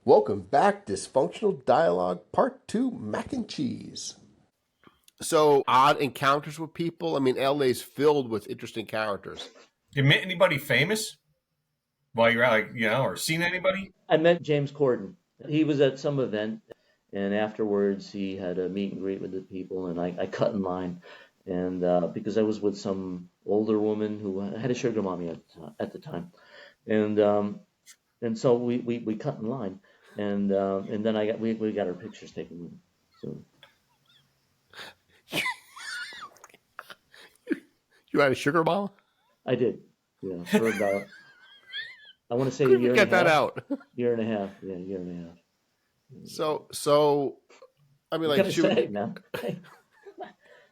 Welcome back, Dysfunctional Dialogue Part 2, Mac and Cheese. So, odd encounters with people. I mean, LA's filled with interesting characters. You met anybody famous while you're out, or seen anybody? I met James Corden. He was at some event, and afterwards he had a meet and greet with the people, and I cut in line, and because I was with some older woman who had a sugar mommy at the time, and so we cut in line, and then we got our pictures taken with him. So You had a sugar mama? I did, yeah, for about I want to say a Couldn't year get and a that half. out. Year and a half, yeah, year and a half. So I mean, What like, can I say, man?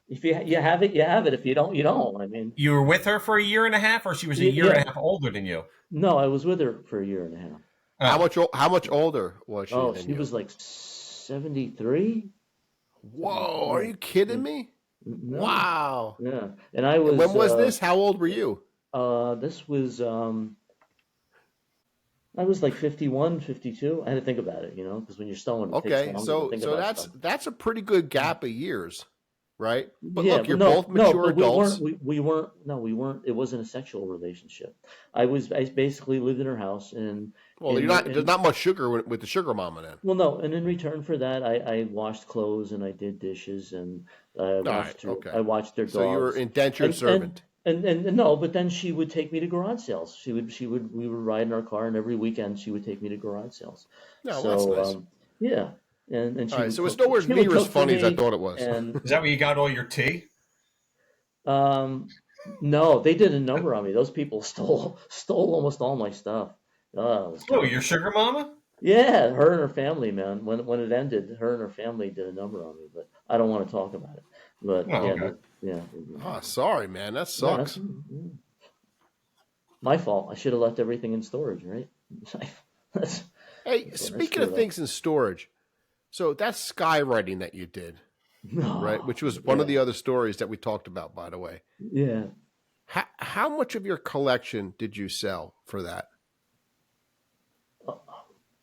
If you have it, you have it. If you don't, you don't. I mean, You were with her for a year and a half, or she was a year and a half older than you? no, I was with her for a year and a half. how much older was she Oh, than she you? was like 73. Whoa, are you kidding me? No. Wow. Yeah, and I was. When was this? How old were you? This was. I was like 51, 52. I had to think about it, because when you're stoned, it takes Okay, longer to so think so about stuff. that's a pretty good gap of years, right? But Yeah, look, but you're no, both mature but we adults. weren't. No, we weren't. It wasn't a sexual relationship. I basically lived in her house, and Well, there's not much sugar with the sugar mama then. well, no, and in return for that, I washed clothes and I did dishes and I All right, watched her. okay. I watched their So you were dogs. indentured And servant. no, but then she would take me to garage sales. We would ride in our car, and every weekend she would take me to garage sales. No, So that's nice. yeah, and All she right, would so it's cook. nowhere She would near as cook for funny as I me, thought it was. and Is that where you got all your tea? um, no, they did a number on me. Those people stole almost all my stuff. Oh, it was Oh, terrible. your sugar mama? Yeah, her and her family, man. When it ended, her and her family did a number on me, but I don't want to talk about it. But Oh, yeah, okay. yeah. Oh, sorry, man. That No, that's sucks. my fault. I should have left everything in storage, right? That's Hey, what I speaking of screwed up. things in storage, so that's skywriting that you did, right? Which was one of Yeah, the other stories that we talked about, by the way. yeah. How much of your collection did you sell for that?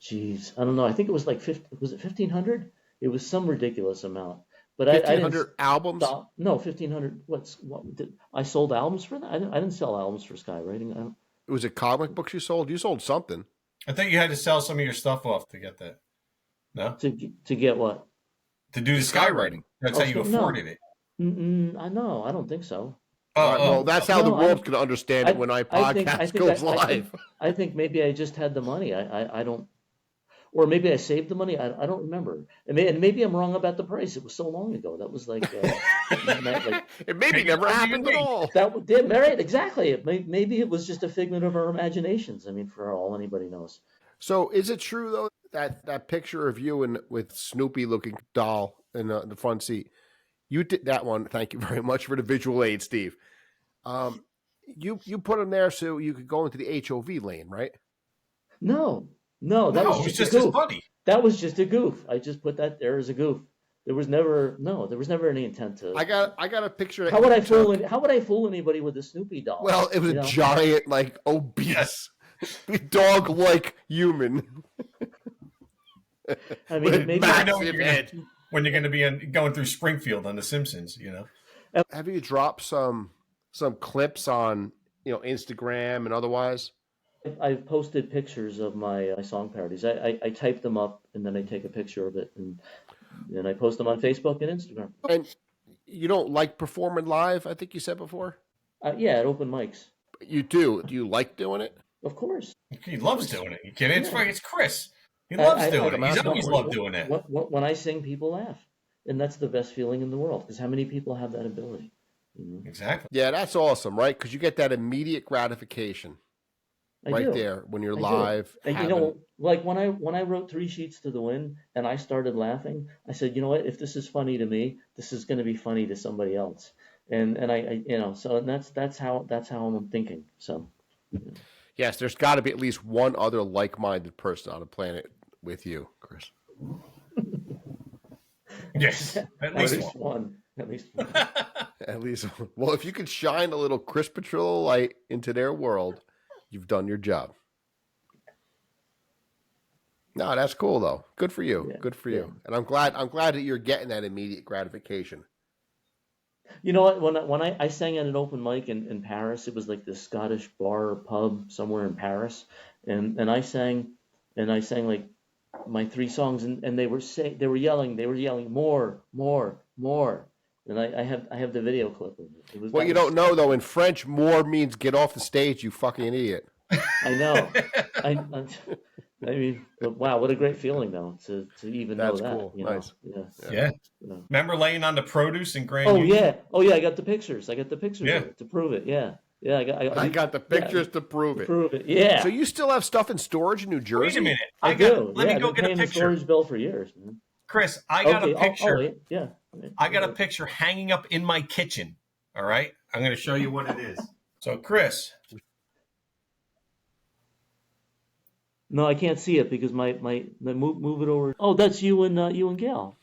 Jeez, I don't know. I think it was like 50, was it 1,500? It was some ridiculous amount. But I didn't 1,500 albums? stop. No, 1,500. I sold albums for that? I didn't sell albums for skywriting. I don't, Was it comic books you sold? You sold something. I thought you had to sell some of your stuff off to get that. No? to get what? To do the skywriting. That's how you No. afforded it. I know. I don't think so. All right, well, that's how the No, I world's don't- going to understand it when our podcast goes live. I think maybe I just had the money. I don't, or maybe I saved the money. I don't remember. And maybe I'm wrong about the price. It was so long ago. That was like, like It maybe never happened at all. that did right exactly. Maybe it was just a figment of our imaginations. I mean, for all anybody knows. So is it true, though, that picture of you with Snoopy looking doll in the front seat, you did that one. Thank you very much for the visual aid, Steve. You put him there so you could go into the HOV lane, right? No, that No, was it was just just a his goof. buddy. That was just a goof. I just put that there as a goof. There was never any intent to. I got a picture. How would I fool? How would I fool anybody with a Snoopy doll? Well, it was a giant, like obese, dog-like human. I with mean, maybe I know massive head. when you're going to be going through Springfield on The Simpsons, Have you dropped some clips on Instagram and otherwise? I've posted pictures of my song parodies. I type them up and then I take a picture of it and I post them on Facebook and Instagram. And you don't like performing live? I think you said before. Yeah, at open mics. You do. Do you like doing it? Of course. he loves doing it. You kidding? Yeah. It's Chris. He loves doing it. He's I'm always loved doing it. When I sing, people laugh, and that's the best feeling in the world. Because how many people have that ability? Exactly. Yeah, that's awesome, right? Because you get that immediate gratification I do. there when you're I do. live. And like when I wrote Three Sheets to the Wind and I started laughing, I said, you know what? If this is funny to me, this is going to be funny to somebody else. And so that's how I'm thinking. So. Yes, there's got to be at least one other like-minded person on the planet with you, Chris. Yes, at least one. At least one. At least one. Well, if you could shine a little Chris Petrillo light into their world, you've done your job. No, that's cool though. Good for you. Yeah, Good for yeah. you. And I'm glad that you're getting that immediate gratification. You know what? When I sang at an open mic in Paris, it was like this Scottish bar or pub somewhere in Paris, and I sang like my three songs, and they were yelling more, more, more, and I have the video clip of it. What you don't know though, in French, more means get off the stage, you fucking idiot. I know. I mean, but wow, what a great feeling though to even know That's that. cool. You Nice. know? Yeah. Yeah. Remember laying on the produce in Grand Oh Union? yeah. Oh yeah. I got the pictures. I got the pictures Yeah. of it to prove it. Yeah. Yeah. I got the pictures to prove To it. prove it. Yeah. So you still have stuff in storage in New Jersey? Wait a minute. I do. Let Yeah, me go I've been get a paying the picture. storage bill for years, man. Chris, I got a picture. Yeah. I got a picture hanging up in my kitchen. All right. I'm going to show you what it is. So, Chris. No, I can't see it because move it over. Oh, that's you and Gail.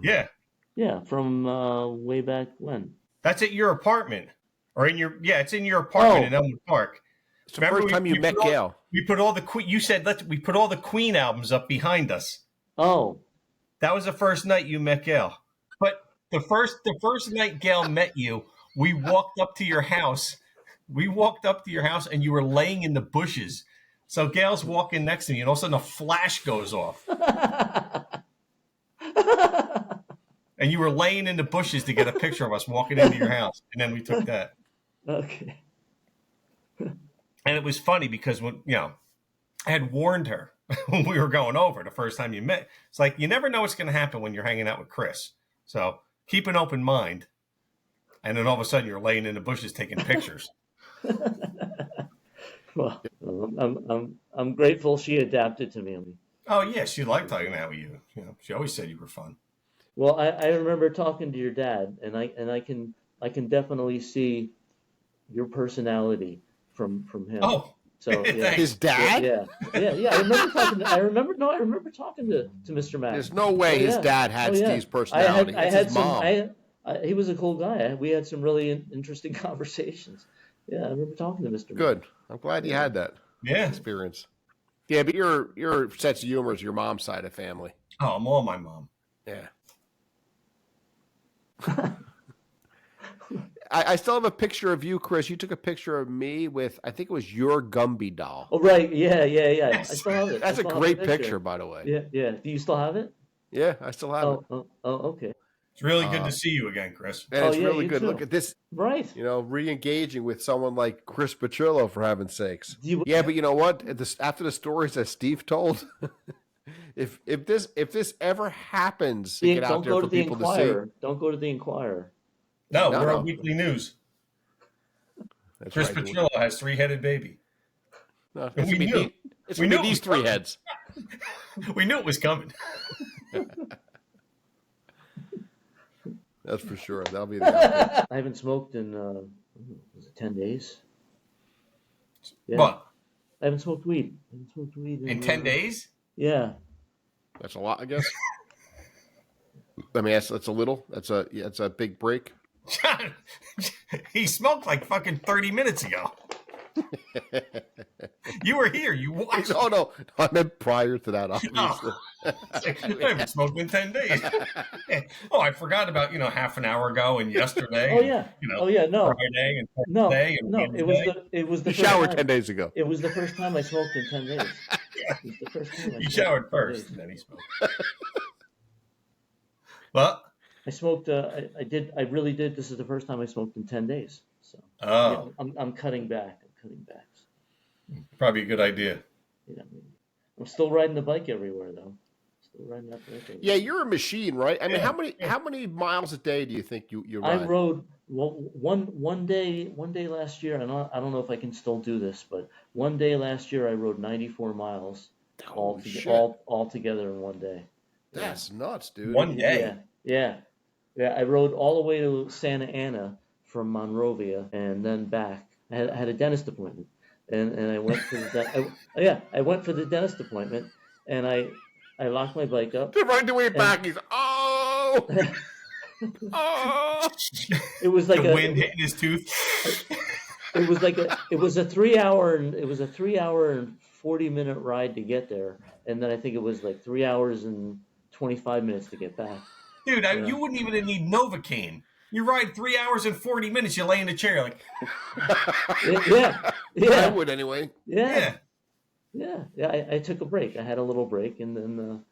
Yeah. Yeah, from way back when. That's at your apartment. Or it's in your apartment in Elmwood Park. It's the first time you met Gail. We put all the Queen. You said we put all the Queen albums up behind us. Oh, that was the first night you met Gail. But the first night Gail met you, we walked up to your house. And you were laying in the bushes. So Gail's walking next to me, and all of a sudden a flash goes off. And you were laying in the bushes to get a picture of us walking into your house, and then we took that. Okay. And it was funny because when I had warned her when we were going over the first time you met. It's like you never know what's going to happen when you're hanging out with Chris. So keep an open mind. And then all of a sudden you're laying in the bushes taking pictures. Well, I'm grateful she adapted to me. Oh yeah, she liked talking out with you. She always said you were fun. Well, I remember talking to your dad, and I can definitely see your personality from him. Oh, so yeah. His dad? Yeah. I remember talking to Mr. Mack. There's no way his dad had Steve's personality. His mom. He was a cool guy. We had some really interesting conversations. Yeah, I remember talking to Mr. Mack. Good. I'm glad you had that experience. Yeah, but your sense of humor is your mom's side of family. Oh, I'm all my mom. Yeah. I still have a picture of you, Chris. You took a picture of me with, I think it was your Gumby doll. Oh, right. Yeah. Yes. I still have it. That's a great picture, by the way. Yeah. Do you still have it? Yeah, I still have it. Oh, okay. It's really good to see you again, Chris. And it's really good. Too. Look at this. Right. Re-engaging with someone like Chris Petrillo, for heaven's sakes. Yeah, but you know what? After the stories that Steve told, if this ever happens to get out there for people to see. Don't go to the Inquirer. No, we're on Weekly News. That's Chris right. Petrillo has 3-headed baby. No, we knew. It's going to be these 3 heads. We knew it was coming. That's for sure. That'll be the outfit. I haven't smoked in, was it 10 days? Yeah. What? I haven't smoked weed. In 10 days? Yeah. That's a lot, I guess. Let me ask. That's a little. That's a big break. He smoked like fucking 30 minutes ago. You were here. You watched. Oh no, I meant prior to that. Obviously, I haven't smoked in 10 days. Oh, I forgot about half an hour ago and yesterday. Oh yeah. No. Friday and No. Thursday and Wednesday. It was the. You showered 10 days ago. It was the first time I smoked in 10 days. It was the first time He showered first, and then he smoked. Well, I smoked. I really did. This is the first time I smoked in 10 days. So. Oh. Yeah, I'm cutting back. Probably a good idea. Yeah, I'm still riding the bike everywhere though. Still riding that bike everywhere. Yeah, you're a machine, right? I mean, how many miles a day do you think you ride? I rode one day last year. I don't know if I can still do this, but one day last year I rode 94 miles all together in one day. That's nuts, dude. One day. Yeah. I rode all the way to Santa Ana from Monrovia and then back. I had a dentist appointment, and I went for the I went for the dentist appointment, and I locked my bike up. Right the way back, he's oh. It was like the wind hitting his tooth. It was a 3 hour and 40-minute ride to get there, and then I think it was like 3 hours and 25 minutes to get back. Dude, Yeah. you wouldn't even need Novocaine. You ride 3 hours and 40 minutes. You lay in a chair like, Yeah, I would anyway. yeah. I took a break. I had a little break, and then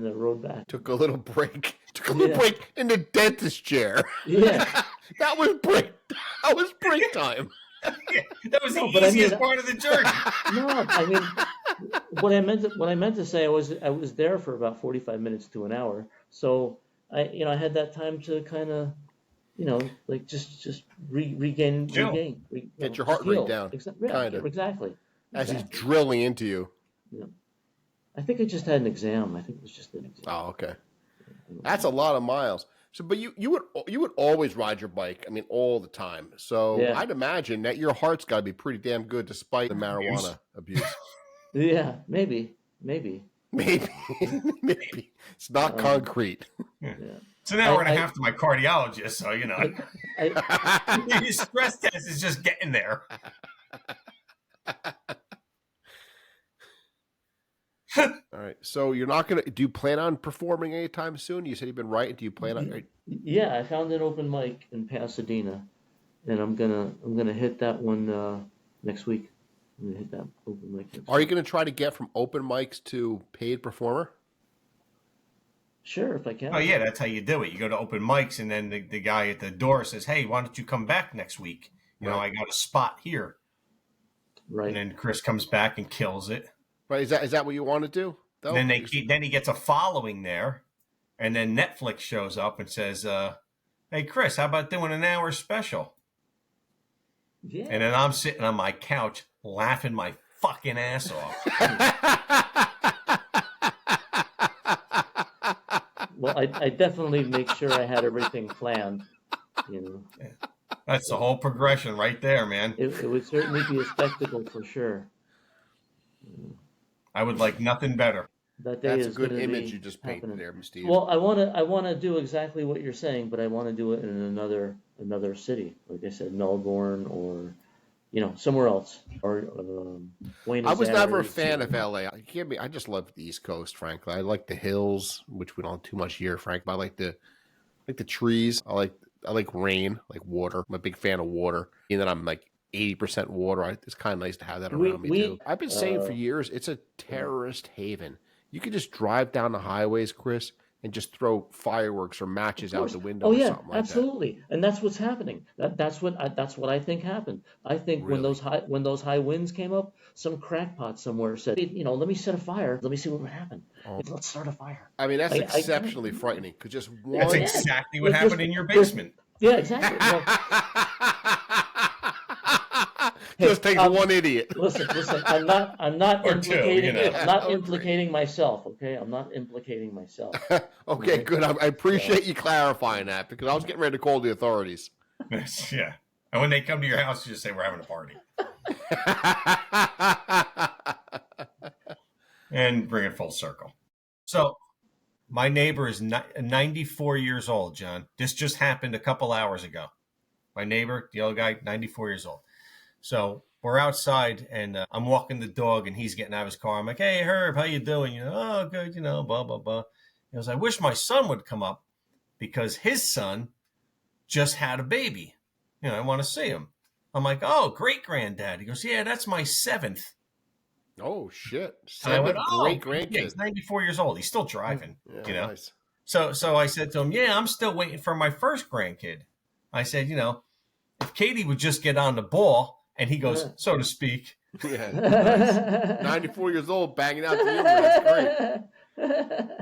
I rode back. Took a little break. Took a little break in the dentist chair. Yeah. That was break. That was break time. yeah, that was the easiest part of the journey. No, I mean, what I meant to say, I was there for about 45 minutes to an hour. So I had that time to kind of, like just regain, get your heart rate down. Exactly. As he's drilling into you. Yeah. I think I just had an exam. I think it was just an exam. Oh, okay. That's a lot of miles. So, but you would always ride your bike. I mean, all the time. So I'd imagine that your heart's got to be pretty damn good despite the marijuana abuse. Yeah, maybe. Maybe. It's not concrete. Yeah. It's an hour and a half to my cardiologist, so your stress test is just getting there. All right. So you're not gonna. Do you plan on performing anytime soon? You said you've been writing. Do you plan on? Yeah, I found an open mic in Pasadena, and I'm gonna hit that one next week. I'm gonna hit that open mic. Are you gonna try to get from open mics to paid performer? Sure, if I can. Oh yeah, that's how you do it. You go to open mics, and then the guy at the door says, "Hey, why don't you come back next week? You know, I got a spot here." Right. And then Chris comes back and kills it. Right? Is that what you want to do? Then he gets a following there, and then Netflix shows up and says, "Hey Chris, how about doing an hour special?" Yeah. And then I'm sitting on my couch laughing my fucking ass off. Well, I definitely make sure I had everything planned. Yeah. That's the whole progression right there, man. It would certainly be a spectacle for sure. I would like nothing better. That day That's is a good gonna image be you just painted happening. there, Steve. Well, I want to do exactly what you're saying, but I want to do it in another city, like I said, Melbourne or somewhere else, or Buenos I was never a Aires. fan of LA. I just love the East Coast, frankly. I like the hills, which we don't have too much here, Frank. But I like the trees. I like rain, like water. I'm a big fan of water. And then I'm like 80% water. It's kind of nice to have that around me too. I've been saying for years, it's a terrorist haven. You could just drive down the highways, Chris, and just throw fireworks or matches out the window. Oh or yeah, something like absolutely, and that's what's happening. That's what I think happened. I think when those high winds came up, some crackpot somewhere said, "Hey, let me set a fire. Let me see what would happen. Let's start a fire." I mean, that's exceptionally frightening. Because just one. That's exactly what happened in your basement. Yeah, exactly. Just takes one idiot. Listen. I'm not Or two, implicating. I'm not implicating myself. Okay, I'm not implicating myself. Okay, good. I appreciate you clarifying that because I was getting ready to call the authorities. Yeah, and when they come to your house, you just say we're having a party, and bring it full circle. So, my neighbor is 94 years old. John, this just happened a couple hours ago. My neighbor, the old guy, 94 years old. So we're outside, and I'm walking the dog, and he's getting out of his car. I'm like, "Hey, Herb, how you doing?" "Oh, good, blah, blah, blah." He goes, "I wish my son would come up because his son just had a baby. I want to see him." I'm like, "Oh, great granddad." He goes, "Yeah, that's my 7th." Oh, shit. I went, great grandkid. Yeah, he's 94 years old. He's still driving, Nice. So I said to him, "Yeah, I'm still waiting for my first grandkid." I said, if Katie would just get on the ball, and he goes, so to speak. Yeah, nice. 94 years old, banging out the humor. That's great.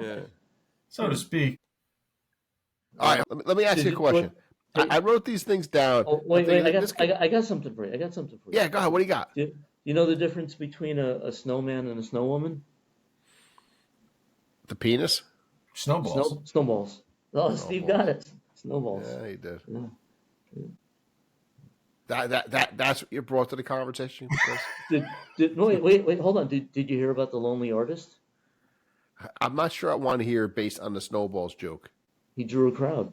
Yeah. So to speak. All right, let me ask you a question. I wrote these things down. Oh, wait, I got something for you. Yeah, go ahead. What do you got? You know the difference between a snowman and a snow woman? The penis? Snowballs. Snowballs. Oh, Steve got it. Snowballs. Yeah, he did. Yeah. That's what you brought to the conversation, Chris? No, wait, hold on. Did you hear about the lonely artist? I'm not sure I want to hear based on the snowballs joke. He drew a crowd.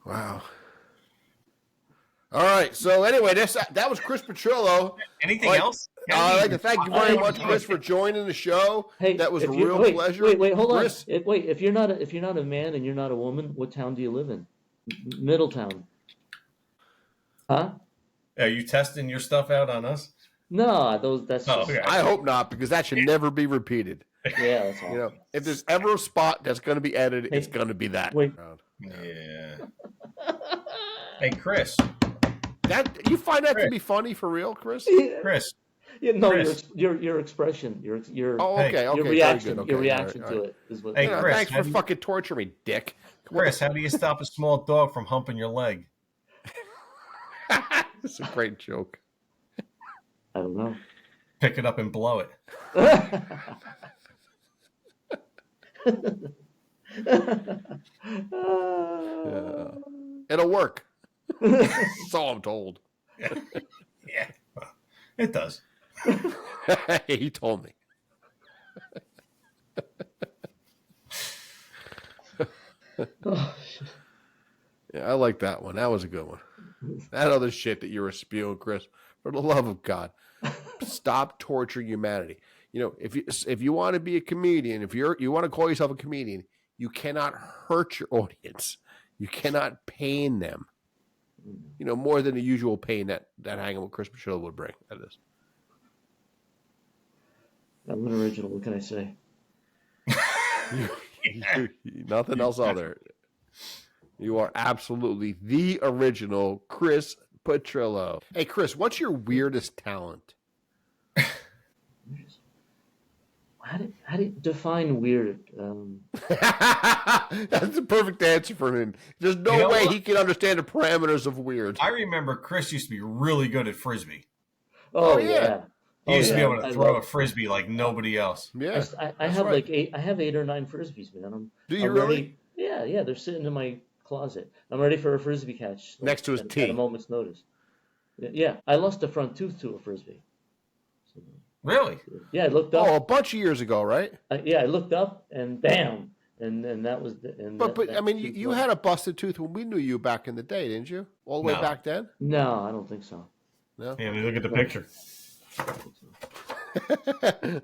Wow. All right. So anyway, that was Chris Petrillo. Anything else? I'd like to thank you very much, Chris, for joining the show. Hey, that was a if you- real wait, pleasure. Wait, hold Chris, on. Wait, if you're not a man and you're not a woman, what town do you live in? Middletown. Huh? Are you testing your stuff out on us? No, that's Oh, just, okay. I hope not, because that should never be repeated. yeah, that's all. You know, if there's ever a spot that's going to be edited, it's going to be that. Wait. Yeah. Hey, Chris. That you find that to be funny for real, Chris? Chris. Yeah, no, Chris. your expression, your Oh, okay, okay, your very reaction, good, okay, your reaction all to right. it is what. Hey, You know, Chris, thanks how for do you- fucking torturing me, dick. Chris, how do you stop a small dog from humping your leg? It's a great joke. I don't know. Pick it up and blow it. Yeah. It'll work. That's all I'm told. Yeah, well, it does. He told me. Yeah, I like that one. That was a good one. That other shit that you were spewing, Chris. For the love of God, stop torturing humanity. You know, if you want to be a comedian, if you want to call yourself a comedian, you cannot hurt your audience. You cannot pain them. You know, more than the usual pain that hanging with Chris Petrillo would bring. That is. I'm an original. What can I say? Nothing else out there. You are absolutely the original Chris Petrillo. Hey, Chris, what's your weirdest talent? How do you define weird? That's the perfect answer for him. There's no way he can understand the parameters of weird. I remember Chris used to be really good at Frisbee. Oh, yeah. yeah. He used to be yeah. able to throw a Frisbee like nobody else. Yeah. I have like 8. I have 8 or 9 Frisbees, man. Do you I'm really? ready. Yeah. They're sitting in my closet. I'm ready for a Frisbee catch. Next to his tee. At a moment's notice. Yeah. I lost a front tooth to a Frisbee. So, Really? yeah, I looked up. Oh, a bunch of years ago, right? I looked up and bam, and that was the. And But that I mean, tooth you went. had a busted tooth when we knew you back in the day, didn't you? All the way No. back then? No, I don't think so. No. Yeah, I mean, look at the picture.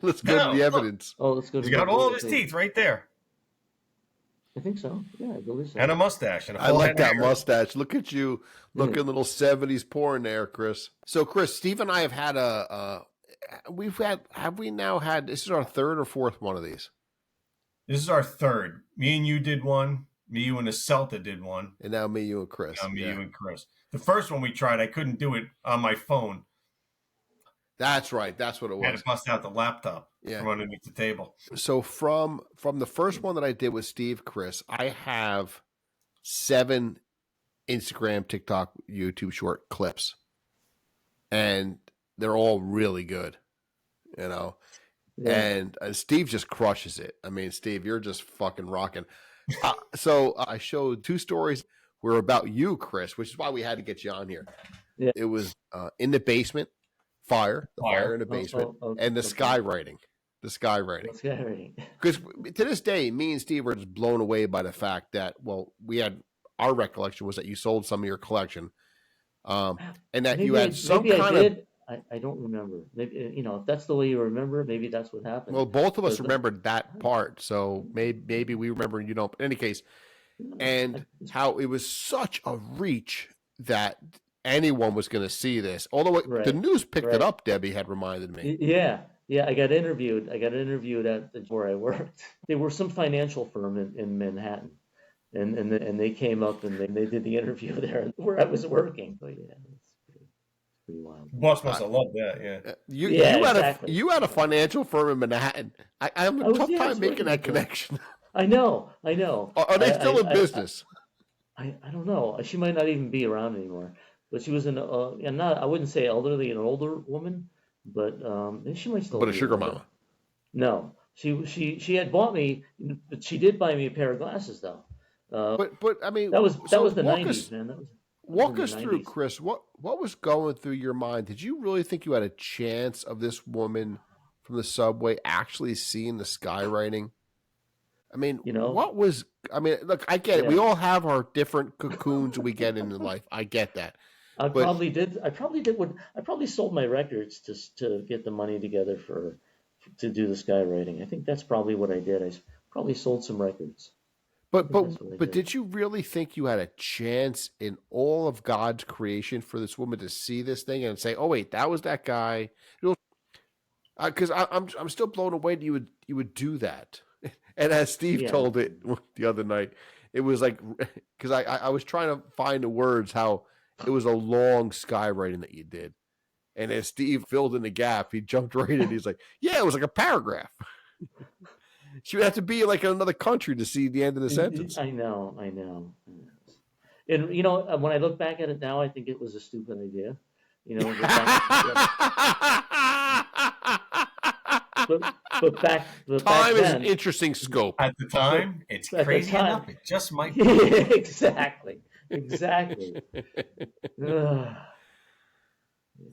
Let's go to the evidence. Oh, let's go. He's to got the- all of his teeth right there. I think so. Yeah, I believe so. And a mustache. And a I full like head of that hair. mustache. Look at you, looking little 70s porn there, Chris. So, Chris, Steve and I have had have we now had, this is our third or fourth one of these? This is our third. Me and you did one. Me, you, and the Celta did one. And now me, you, and Chris. Now me, Yeah. you, and Chris. The first one we tried, I couldn't do it on my phone. That's right. That's what it I had was. to bust out the laptop Yeah. from underneath the table. So from the first one that I did with Steve, Chris, I have 7 Instagram, TikTok, YouTube short clips, and they're all really good, you know. Yeah. And Steve just crushes it. I mean, Steve, you're just fucking rocking. So I showed 2 stories were about you, Chris, which is why we had to get you on here. Yeah. It was in the basement, fire in the basement, and the skywriting. The skywriting. Skywriting. Because to this day, me and Steve were just blown away by the fact that, well, we had, our recollection was that you sold some of your collection, and that you had some kind of. I don't remember. Maybe, if that's the way you remember, maybe that's what happened. Well, both of us remembered that part, so maybe we remember, you know. In any case, and how it was such a reach that anyone was going to see this. Although the news picked it up, Debbie had reminded me. Yeah. I got interviewed. At where I worked. There were some financial firm in Manhattan, and they came up and they did the interview there where I was working. But yeah, it's pretty wild. Boss must have loved that. Yeah. You had a financial firm in Manhattan. I have a tough time making that connection. I know. Are they still in business? I don't know. She might not even be around anymore. But she was I wouldn't say elderly, an older woman, but she might still. But be a sugar around. mama. No, she had bought me, but she did buy me a pair of glasses though. But I mean, that was the 90s, man. Walk us through, Chris. What was going through your mind? Did you really think you had a chance of this woman from the subway actually seeing the skywriting? I mean, what was? I mean, look, I get it. We all have our different cocoons we get in life. I get that, I But probably did. I probably sold my records to get the money together to do the skywriting. I think that's probably what I did. Probably sold some records. I but think that's what I but did. did you really think you had a chance in all of God's creation for this woman to see this thing and say, "Oh wait, that was that guy"? Because I'm still blown away that you would do that. And as Steve Yeah. told it the other night, it was like because I was trying to find the words how it was a long skywriting that you did. And as Steve filled in the gap, he jumped right in. He's like, "Yeah, it was like a paragraph." She would have to be like in another country to see the end of the sentence. I know. I know. And when I look back at it now, I think it was a stupid idea. But but back Time is an then, interesting scope. At the but time, it's at the crazy time, enough. It just might be. exactly, exactly. Ugh.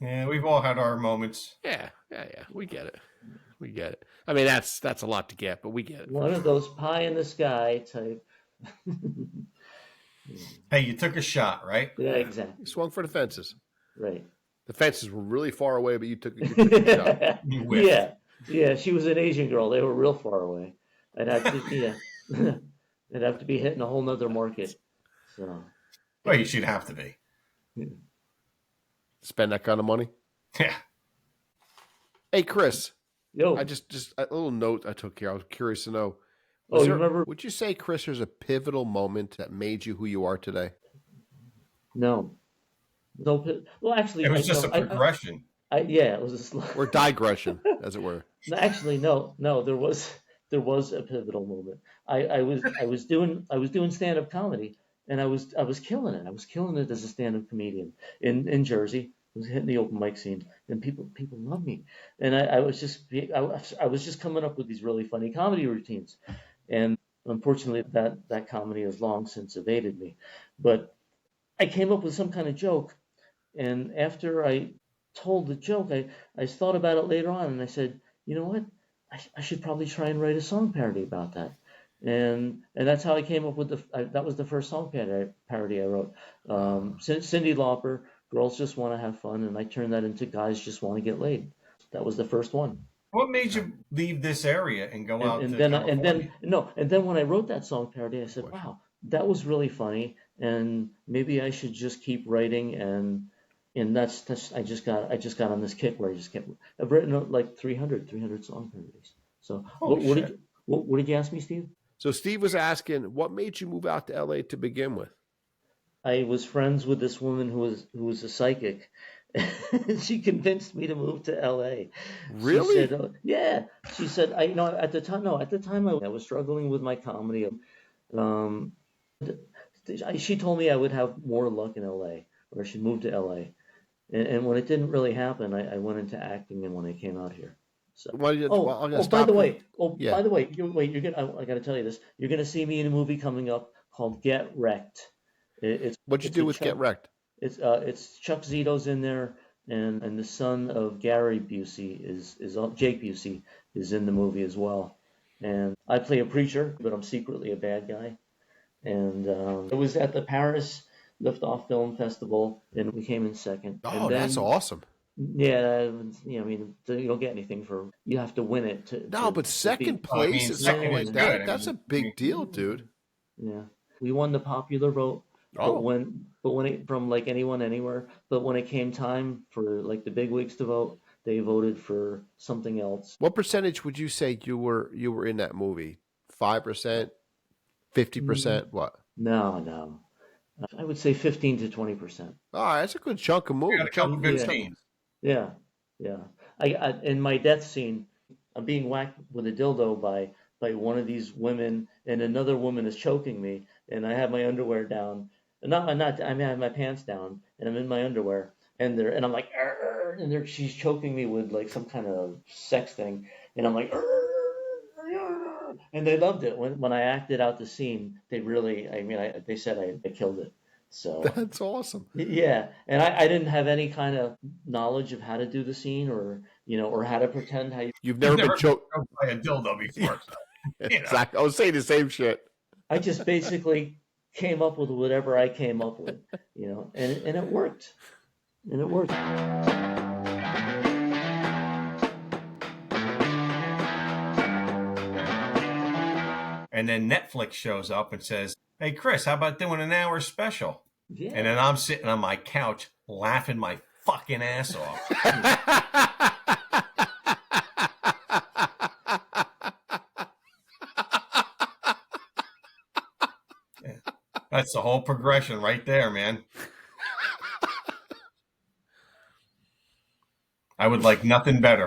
Yeah, we've all had our moments. Yeah. We get it. We get it. I mean, that's a lot to get, but we get it. One of those pie in the sky type. Hey, you took a shot, right? Yeah, exactly. You swung for the fences. Right. The fences were really far away, but you took a shot. You whiffed. Yeah. She was an Asian girl. They were real far away. I'd have to, I'd have to be hitting a whole nother market. So. Well, you should have to be. Spend that kind of money. Yeah. Hey, Chris. Yo. I just a little note I took here. I was curious to know. You remember? Would you say, Chris, there's a pivotal moment that made you who you are today? No. Well, actually, It was just a progression. Yeah, it was a or digression, as it were. Actually, no. There was a pivotal moment. I was doing stand-up comedy, and I was killing it. I was killing it as a stand-up comedian in Jersey. I was hitting the open mic scene, and people loved me. And I was just coming up with these really funny comedy routines, and unfortunately, that comedy has long since evaded me. But I came up with some kind of joke, and after I told the joke, I thought about it later on, and I said, you know what? I should probably try and write a song parody about that. And that's how I came up with that was the first song parody I wrote. Cyndi Lauper, Girls Just Want to Have Fun, and I turned that into Guys Just Want to Get Laid. That was the first one. What made you leave this area and go out And to then California? and then when I wrote that song parody, I said, wow, that was really funny, and maybe I should just keep writing. And that's I just got on this kick where I've written like 300 song parodies. So what did you ask me, Steve? So Steve was asking, what made you move out to LA to begin with? I was friends with this woman who was a psychic. She convinced me to move to LA. Really? She said, yeah. She said, at the time I was struggling with my comedy. She told me I would have more luck in LA, or I should move to LA. And when it didn't really happen, I went into acting, and when I came out here. So, by the way, I got to tell you this. You're going to see me in a movie coming up called Get Wrecked. What'd you do with Get Wrecked? It's Chuck Zito's in there, and the son of Gary Busey is Jake Busey is in the movie as well. And I play a preacher, but I'm secretly a bad guy. And it was at the Paris Liftoff Film Festival, and we came in second. Oh, and then, that's awesome. Yeah, I mean, you don't get anything you have to win it. But second place is something like that. That's a big deal, dude. Yeah, we won the popular vote. But when it from like anyone anywhere, but when it came time for like the big wigs to vote, they voted for something else. What percentage would you say you were in that movie? 5%, 50%, what? No. I would say 15 to 20%. Oh, that's a good chunk of movie. Got a couple good scenes. Yeah. I in my death scene, I'm being whacked with a dildo by one of these women, and another woman is choking me, and I have my underwear down. I have my pants down, and I'm in my underwear, and I'm like, arr, and she's choking me with like some kind of sex thing, and I'm like, arr, and they loved it when I acted out the scene. They really, they said I killed it. So that's awesome. Yeah, and I didn't have any kind of knowledge of how to do the scene, or how to pretend how you've never been choked by a dildo before. Exactly. I was saying the same shit. I just basically came up with whatever I came up with, and it worked. And it worked. And then Netflix shows up and says, "Hey, Chris, how about doing an hour special?" Yeah. And then I'm sitting on my couch laughing my fucking ass off. That's the whole progression right there, man. I would like nothing better.